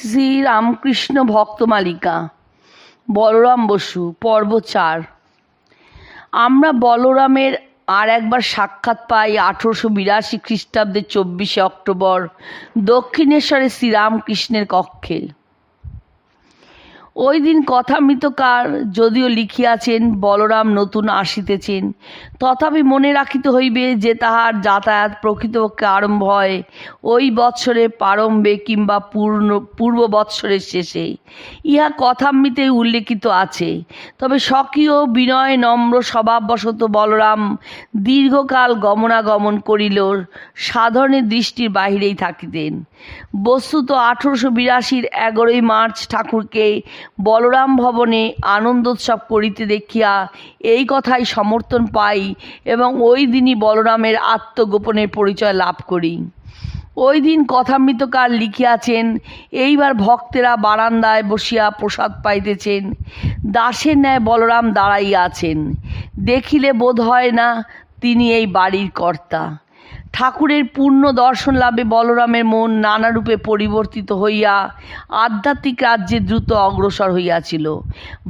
শ্রী রামকৃষ্ণ ভক্তমালিকা বলরাম বসু পর্ব 4। আমরা বলরামের আর একবার সাক্ষাৎ পাই 1882 খ্রিস্টাব্দের 24শে অক্টোবর দক্ষিণেশ্বরে শ্রীরামকৃষ্ণের কক্ষে। ওই দিন কথামৃতকার যদিও লিখিয়াছেন বলরাম নতুন আসিতেছেন, তথাপি মনে রাখিতে হইবে যে তাহার যাতায়াত প্রকৃতপক্ষে আরম্ভ হয় ওই বৎসরের প্রারম্ভে কিংবা পূর্ব বৎসরের শেষে। ইহা কথামৃতে উল্লেখিত আছে। তবে স্বকীয় বিনয় নম্র স্বভাববশত বলরাম দীর্ঘকাল গমনাগমন করিল সাধারণের দৃষ্টির বাহিরেই থাকিতেন। বস্তুত 1882 11ই মার্চ ঠাকুরকে বলরাম ভবনে আনন্দোৎসব করিতে দেখিয়া এই কথাই সমর্থন পাই এবং ওই দিনই বলরামের আত্মগোপনের পরিচয় লাভ করি। ওই দিন কথামৃতকার লিখিয়াছেন, এইবার ভক্তেরা বারান্দায় বসিয়া প্রসাদ পাইতেছেন, দাসের ন্যায় বলরাম দাঁড়াইয়া আছেন। দেখিলে বোধ হয় না তিনি এই বাড়ির কর্তা। ঠাকুরের পূর্ণ দর্শন লাভে বলরামের মন নানারূপে পরিবর্তিত হইয়া আধ্যাত্মিক রাজ্যে দ্রুত অগ্রসর হইয়াছিল।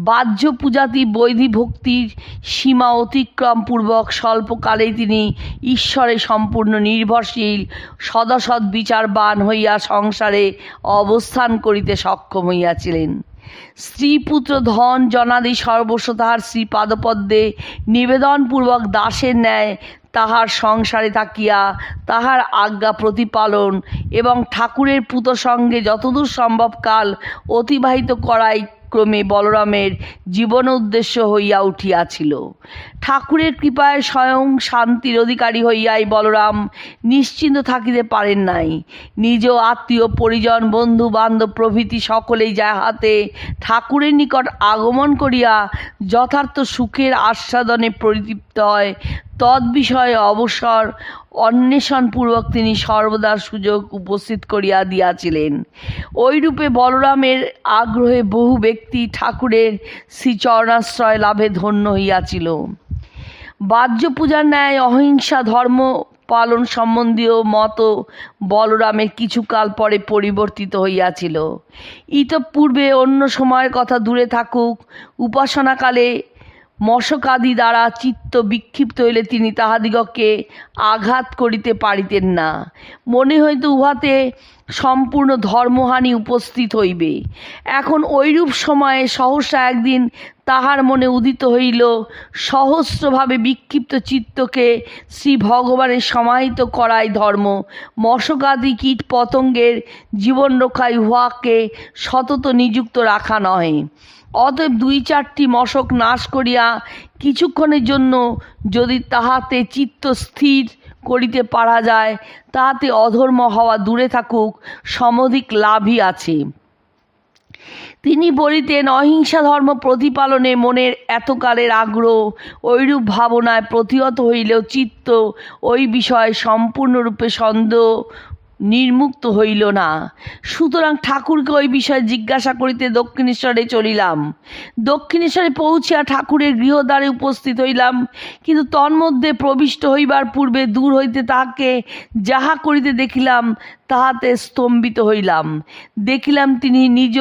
বাহ্য পূজাতি বৈধি ভক্তির সীমা অতিক্রম পূর্বক স্বল্পকালেই তিনি ঈশ্বরে সম্পূর্ণ নির্ভরশীল সদসৎ বিচারবান হইয়া সংসারে অবস্থান করিতে সক্ষম হইয়াছিলেন। স্ত্রী পুত্র ধন জনাদি সর্বস্ব তাহার শ্রীপাদপদ্মে নিবেদনপূর্বক দাসের ন্যায় তাহার সংসারে থাকিয়া তাহার আজ্ঞা প্রতিপালন এবং ঠাকুরের পূত সঙ্গে যতদূর সম্ভব কাল অতিবাহিত করাই ক্রমে বলরামের জীবন উদ্দেশ্য হইয়া উঠিয়াছিল। ঠাকুরের কৃপায় স্বয়ং শান্তির অধিকারী হইয়াই বলরাম নিশ্চিন্ত থাকিতে পারেন নাই। নিজ আত্মীয় পরিজন বন্ধু বান্ধব প্রভৃতি সকলেই যাহাতে ঠাকুরের নিকট আগমন করিয়া যথার্থ সুখের আস্বাদনে পরিতৃপ্ত হয় তদ্বিষয়ে অবসর অন্বেষণপূর্বক তিনি সর্বদা সুযোগ উপস্থিত করিয়া দিয়াছিলেন। ওইরূপে বলরামের আগ্রহে বহু ব্যক্তি ঠাকুরের শ্রীচরণাশ্রয় লাভে ধন্য হইয়াছিল। বাহ্য পূজার ন্যায় অহিংসা ধর্ম পালন সম্বন্ধীয় মত বলরামের কিছুকাল পরে পরিবর্তিত হইয়াছিল। ইতঃপূর্বে অন্য সময়ের কথা দূরে থাকুক, উপাসনাকালে মশকাদি দ্বারা চিত্ত বিক্ষিপ্ত হইলে তিনি তাহাদিগকে আঘাত করিতে পারিতেন না। মনে হইত উহাতে সম্পূর্ণ ধর্মহানি উপস্থিত হইবে। এখন ঐরূপ সময়ে সহসা একদিন তাহার মনে উদিত হইল, সহস্রভাবে বিক্ষিপ্ত চিত্তকে শ্রী ভগবানের সমাহিত করাই ধর্ম। মশকাদি কীট পতঙ্গের জীবন রক্ষায় উহাকে সতত নিযুক্ত রাখা নহে। অতএব 2-4টি মশক নাশ করিয়া কিছুক্ষণের জন্য যদি তাহাতে চিত্ত স্থির করিতে পারা যায়, তাহাতে অধর্ম হওয়া দূরে থাকুক, সমধিক লাভই আছে। তিনি বলিতেন, অহিংসা ধর্ম প্রতিপালনে মনের এতকালের আগ্রহ ঐরূপ ভাবনায় প্রতিহত হইলেও চিত্ত ওই বিষয়ে সম্পূর্ণরূপে সন্দেহ নির্মুক্ত হইল না। সুতরাং ঠাকুরকে ওই বিষয়ে জিজ্ঞাসা করিতে দক্ষিণেশ্বরে চলিলাম। দক্ষিণেশ্বরে পৌঁছিয়া ঠাকুরের গৃহদ্বারে উপস্থিত হইলাম, কিন্তু তন্মধ্যে প্রবিষ্ট হইবার পূর্বে দূর হইতে তাহাকে যাহা করিতে দেখিলাম তাহাতে স্তম্ভিত হইলাম। দেখিলাম তিনি নিজ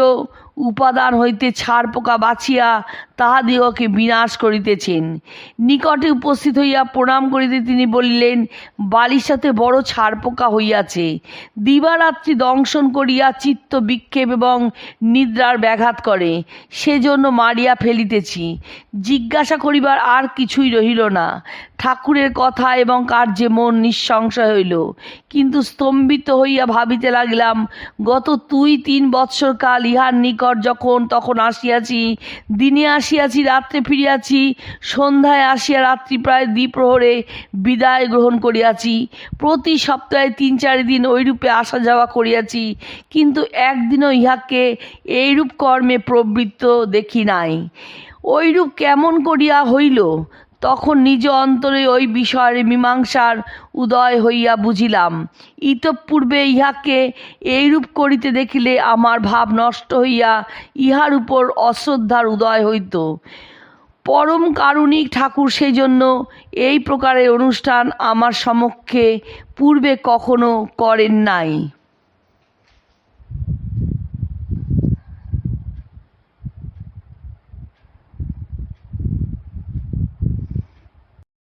উপাদান হইতে ছাড় পোকা বাছিয়া তাহাদিগকে বিনাশ করিতেছেন। নিকটে উপস্থিত হইয়া প্রণাম করিতে তিনি বলিলেন, বালিশাতে বড় ছাড় পোকা হইয়াছে, দিবারাত্রি দংশন করিয়া চিত্ত বিক্ষেপ এবং নিদ্রার ব্যাঘাত করে, সেজন্য মারিয়া ফেলিতেছি। জিজ্ঞাসা করিবার আর কিছুই রহিল না। ঠাকুরের কথা এবং কার্যে মন নিঃসংশয় হইল, কিন্তু স্তম্ভিত হইয়া ভাবিতে লাগিলাম, গত 2-3 বৎসর কাল ইহার নিকট যখন তখন আসিয়াছি, দিনে আসিয়াছি, রাত্রে ফিরিয়াছি, সন্ধ্যায় আসিয়া রাত্রি প্রায় দ্বিপ্রহরে বিদায় গ্রহণ করিয়াছি, প্রতি সপ্তাহে 3-4 দিন ওইরূপে আসা যাওয়া করিয়াছি, কিন্তু একদিনও ইহাকে এইরূপ কর্মে প্রবৃত্ত দেখি নাই। ওইরূপ কেমন করিয়া হইল? তখন নিজ অন্তরে ওই বিষয়ের মীমাংসার উদয় হইয়া বুঝিলাম, ইতঃপূর্বে ইহাকে এইরূপ করিতে দেখিলে আমার ভাব নষ্ট হইয়া ইহার উপর অশ্রদ্ধার উদয় হইত। পরম কারুণিক ঠাকুর সেই জন্য এই প্রকারের অনুষ্ঠান আমার সমক্ষে পূর্বে কখনো করেন নাই।